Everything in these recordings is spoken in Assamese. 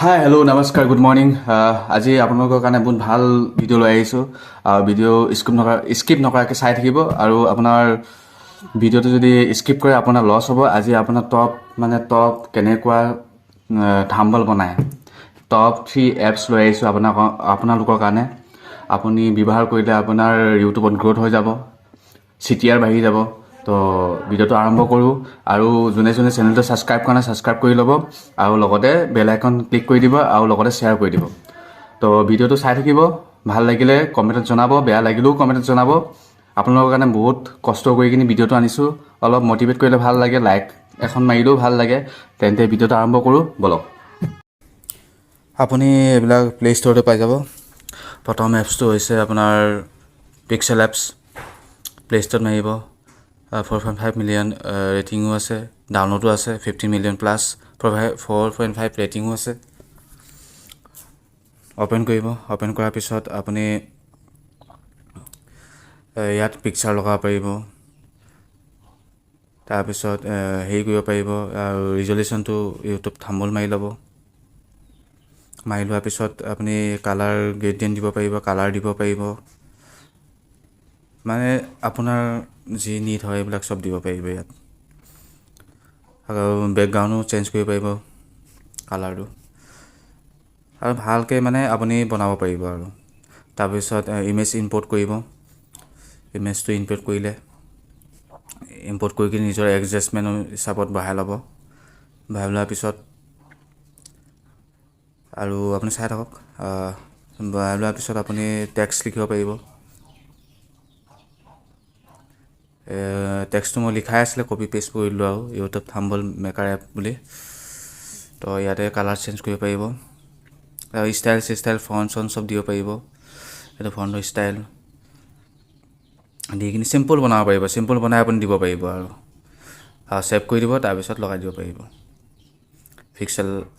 হাই হেল্ল' নমস্কাৰ গুড মৰ্ণিং আজি আপোনালোকৰ কাৰণে বহুত ভাল ভিডিঅ' লৈ আহিছোঁ ভিডিঅ' স্কিপ নকৰাকৈ চাই থাকিব আৰু আপোনাৰ ভিডিঅ'টো যদি স্কিপ কৰে আপোনাৰ লছ হ'ব আজি আপোনাৰ টপ কেনেকুৱা থাম্বল বনায় টপ 3 এপছ লৈ আহিছোঁ আপোনালোকৰ কাৰণে আপুনি ব্যৱহাৰ কৰিলে আপোনাৰ ইউটিউবত গ্ৰ'থ হৈ যাব চিটিআৰ বাঢ়ি যাব তো ভিডিঅ'টো আৰম্ভ কৰোঁ আৰু যোনে চেনেলটো ছাবস্ক্ৰাইব কৰা নাই ছাবস্ক্ৰাইব কৰি ল'ব আৰু লগতে বেল আইকন ক্লিক কৰি দিব আৰু লগতে শ্বেয়াৰ কৰি দিব তো ভিডিঅ'টো চাই থাকিব ভাল লাগিলে কমেণ্টত জনাব বেয়া লাগিলেও কমেণ্টত জনাব আপোনালোকৰ কাৰণে বহুত কষ্ট কৰি কিনি ভিডিঅ'টো আনিছোঁ অলপ মটিভেট কৰিলে ভাল লাগে লাইক এখন মাৰিলেও ভাল লাগে তেন্তে ভিডিঅ'টো আৰম্ভ কৰোঁ বলক আপুনি এইবিলাক প্লে' ষ্ট'ৰতে পাই যাব প্ৰথম এপছটো হৈছে আপোনাৰ পিক্সেল এপছ প্লে ষ্ট'ৰত মাৰিব 4.5 মিলিয়ন ৰেটিঙো আছে ডাউনলোডো আছে 15 মিলিয়ন প্লাছ 4.5 ৰেটিঙো আছে অ'পেন কৰিব অ'পেন কৰাৰ পিছত আপুনি ইয়াত পিকচাৰ লগাব পাৰিব তাৰপিছত হেৰি কৰিব পাৰিব আৰু ৰিজলিউশ্যনটো ইউটিউব থাম্বনেইল মাৰি ল'ব মাৰি লোৱাৰ পিছত আপুনি কালাৰ গ্ৰেডিয়েণ্ট দিব পাৰিব কালাৰ দিব পাৰিব মানে আপোনাৰ যি নিড হয় এইবিলাক চব দিব পাৰিব ইয়াত আৰু বেকগ্ৰাউণ্ডো চেঞ্জ কৰিব পাৰিব কালাৰটো আৰু ভালকৈ মানে আপুনি বনাব পাৰিব আৰু তাৰপিছত ইমেজ ইম্পৰ্ট কৰিব ইমেজটো ইম্পৰ্ট কৰিলে ইম্পৰ্ট কৰি কিনে নিজৰ এডজাষ্টমেণ্ট হিচাপত বঢ়াই ল'ব বঢ়াই লোৱাৰ পিছত আৰু আপুনি চাই থাকক বঢ়াই লোৱাৰ পিছত আপুনি টেক্সট লিখিব পাৰিব টেক্সটটো মই লিখাই আছিলে কপি পেষ্ট কৰিলোঁ আৰু ইউটিউব থাম্বনেইল মেকাৰ এপ বুলি তো ইয়াতে কালাৰ চেঞ্জ কৰিব পাৰিব আৰু ষ্টাইল ফণ্ট চব দিব পাৰিব এইটো ফণ্টৰ ষ্টাইল দি কিনি চিম্পল বনাব পাৰিব চিম্পল বনাই আপুনি দিব পাৰিব আৰু ছেভ কৰি দিব তাৰপিছত লগাই দিব পাৰিব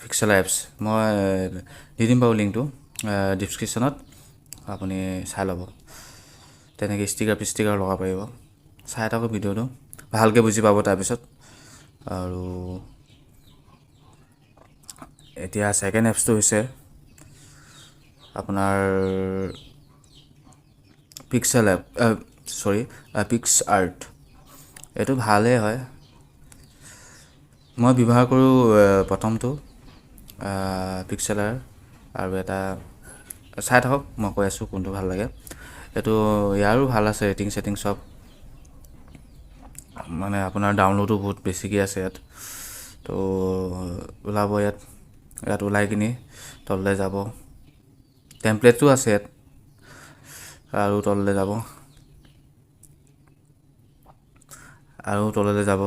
পিক্সেল এপছ মই দি দিম বাৰু লিংকটো ডিছক্ৰিপশ্যনত আপুনি চাই ল'ব তেনেকৈ ষ্টিকাৰ লগাব পাৰিব চাই থাকক ভিডিঅ'টো ভালকৈ বুজি পাব তাৰপিছত আৰু এতিয়া ছেকেণ্ড এপছটো হৈছে আপোনাৰ পিক্সেল এপ পিক্স আৰ্ট এইটো ভালেই হয় মই ব্যৱহাৰ কৰোঁ প্ৰথমটো পিক্সেলাৰ আৰু এটা চাই থাকক মই কৈ আছোঁ কোনটো ভাল লাগে এইটো ইয়াৰো ভাল আছে ৰেটিং চেটিং চব মানে আপোনাৰ ডাউনলোডো বহুত বেছিকৈ আছে ইয়াত তো ওলাব ইয়াত ওলাই কিনি তললৈ যাব টেম্পলেটো আছে ইয়াত আৰু তললৈ যাব আৰু তললৈ যাব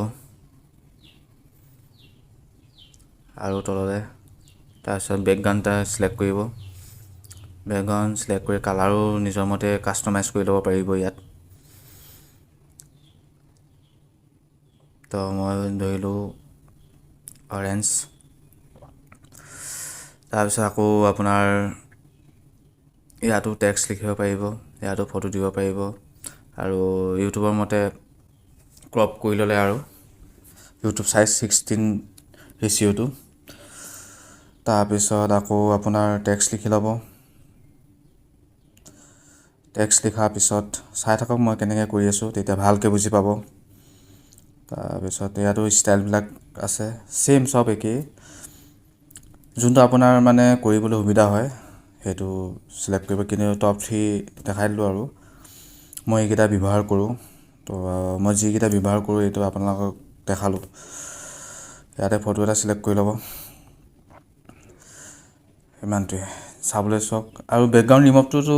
আৰু তললৈ তাৰপিছত বেকগ্ৰাউণ্ড এটা ছিলেক্ট কৰিব বেকগ্ৰাউণ্ড ছিলেক্ট কৰি কালাৰো নিজৰ মতে কাষ্টমাইজ কৰি ল'ব পাৰিব ইয়াত তো মই ধৰিলোঁ অৰেঞ্জ তাৰপিছত আকৌ আপোনাৰ ইয়াতো টেক্সট লিখিব পাৰিব ইয়াতো ফটো দিব পাৰিব আৰু ইউটিউবৰ মতে ক্ৰপ কৰি ল'লে আৰু ইউটিউব চাইজ 16 ৰেচিঅ'টো তাৰপিছত আকৌ আপোনাৰ টেক্সট লিখি ল'ব টেক্সট লিখাৰ পিছত চাই থাকক মই কেনেকৈ কৰি আছোঁ তেতিয়া ভালকৈ বুজি পাব তাৰপিছত ইয়াতো ষ্টাইলবিলাক আছে ছেইম চব একেই যোনটো আপোনাৰ মানে কৰিবলৈ সুবিধা হয় সেইটো ছিলেক্ট কৰিব কিন্তু টপ 3 দেখাই দিলোঁ আৰু মই এইকেইটা ব্যৱহাৰ কৰোঁ তো মই যিকেইটা ব্যৱহাৰ কৰোঁ এইটো আপোনালোকক দেখালোঁ ইয়াতে ফটো এটা ছিলেক্ট কৰি ল'ব ইমানটোৱে চাবলৈ চাওক আৰু বেকগ্ৰাউণ্ড ৰিমুভটোতো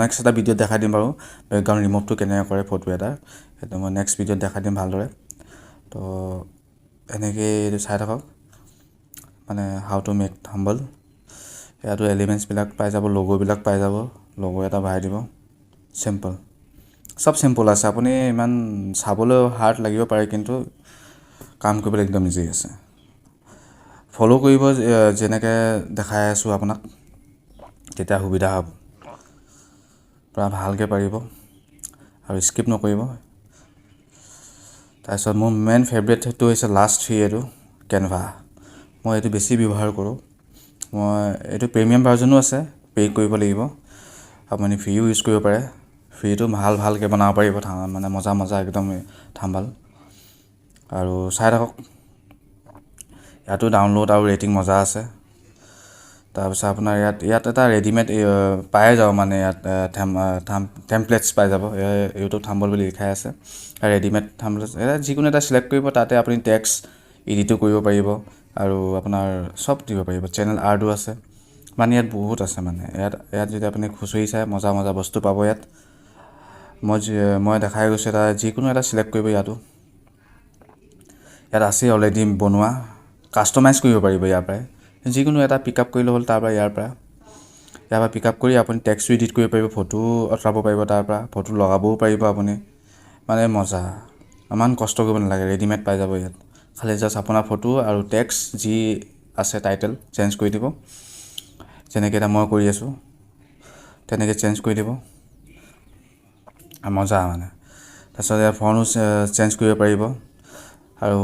নেক্সট এটা ভিডিঅ'ত দেখাই দিম বাৰু বেকগ্ৰাউণ্ড ৰিমুভটো কেনেকৈ কৰে ফটো এটা সেইটো মই নেক্সট ভিডিঅ'ত দেখাই দিম ভালদৰে তো এনেকৈ এইটো চাই থাকক মানে হাউ টু মেক থাম্বনেইল ইয়াতো এলিমেণ্টছবিলাক পাই যাব লগ'বিলাক পাই যাব লগো এটা ভৰাই দিব চিম্পল চব চিম্পল আছে আপুনি ইমান চাবলৈ হাৰ্ড লাগিব পাৰে কিন্তু কাম কৰিবলৈ একদম ইজি আছে ফ'ল' কৰিব যেনেকৈ দেখাই আছোঁ আপোনাক তেতিয়া সুবিধা হ'ব পূৰা ভালকৈ পাৰিব আৰু স্কিপ নকৰিব তাৰপিছত মোৰ মেইন ফেভৰেট সেইটো হৈছে লাষ্ট 3 এইটো কেনভা মই এইটো বেছি ব্যৱহাৰ কৰোঁ মই এইটো প্ৰিমিয়াম ভাৰ্জনো আছে, পে' কৰিব লাগিব। আপুনি ফ্ৰীও ইউজ কৰিব পাৰে, ফ্ৰীটো ভালকৈ বনাব পাৰিব মানে মজা একদম থাম্বনেল। আৰু চাই থাকক, ইয়াতো ডাউনলোড আৰু ৰেটিং মজা আছে। তাৰপিছত আপোনাৰ ইয়াত এটা ৰেডিমেড পাই যাব, মানে ইয়াত টেমপ্লেটছ পাই যাব, ইউটিউব থাম্বনেল বুলি লিখাই আছে। ৰেডিমেড থাম্বনেল যিকোনো এটা চিলেক্ট কৰিব, তাতে আপুনি টেক্সট এডিটো কৰিব পাৰিব আৰু আপোনাৰ চব দিব পাৰিব। চেনেল আৰ্টো আছে, মানে ইয়াত বহুত আছে। মানে ইয়াত যদি আপুনি খুচৰি চাই মজা বস্তু পাব ইয়াত। মই দেখাই গৈছোঁ, এটা যিকোনো এটা চিলেক্ট কৰিব। ইয়াত আছেই অলৰেডি বনোৱা, কাষ্টমাইজ কৰিব পাৰিব ইয়াৰ পৰাই। যিকোনো এটা পিক আপ কৰিলে হ'ল, ইয়াৰ পৰা পিক আপ কৰি আপুনি টেক্সটো এডিট কৰিব পাৰিব, ফটো আঁতৰাব পাৰিব, তাৰ পৰা ফটো লগাবও পাৰিব আপুনি। মানে মজা, ইমান কষ্ট কৰিব নালাগে, ৰেডিমেড পাই যাব ইয়াত। খালি জাষ্ট আপোনাৰ ফটো আৰু টেক্সট যি আছে টাইটেল চেঞ্জ কৰি দিব, যেনেকৈ এটা মই কৰি আছোঁ তেনেকৈ চেঞ্জ কৰি দিব, মজা মানে। তাৰপিছত ইয়াৰ ফোনো চেঞ্জ কৰিব পাৰিব আৰু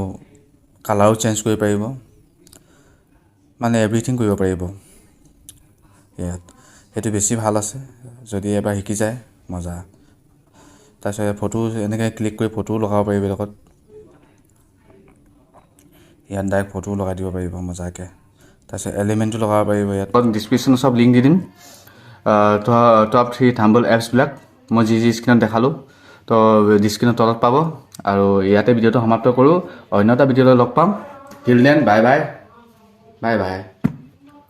কালাৰো চেঞ্জ কৰিব পাৰিব, মানে এভৰিথিং কৰিব পাৰিব ইয়াত। সেইটো বেছি ভাল আছে, যদি এবাৰ শিকি যায় মজা। তাৰপিছত ফটো এনেকৈ ক্লিক কৰি ফটোও লগাব পাৰিব লগত, ইয়াত ডাইৰেক্ট ফটোও লগাই দিব পাৰিব মজাকৈ। তাৰপিছত এলিমেণ্টো লগাব পাৰিব ইয়াত। ডিছক্ৰিপশ্যনত চব লিংক দি দিম, টপ 3 থাম্বনেল এপছবিলাক মই যি স্ক্ৰীণত দেখালোঁ, তো ডিছক্ৰিপশ্যনৰ তলত পাব। আৰু ইয়াতে ভিডিঅ'টো সমাপ্ত কৰোঁ, অন্য এটা ভিডিঅ'লৈ লগ পাম। Till then bye bye.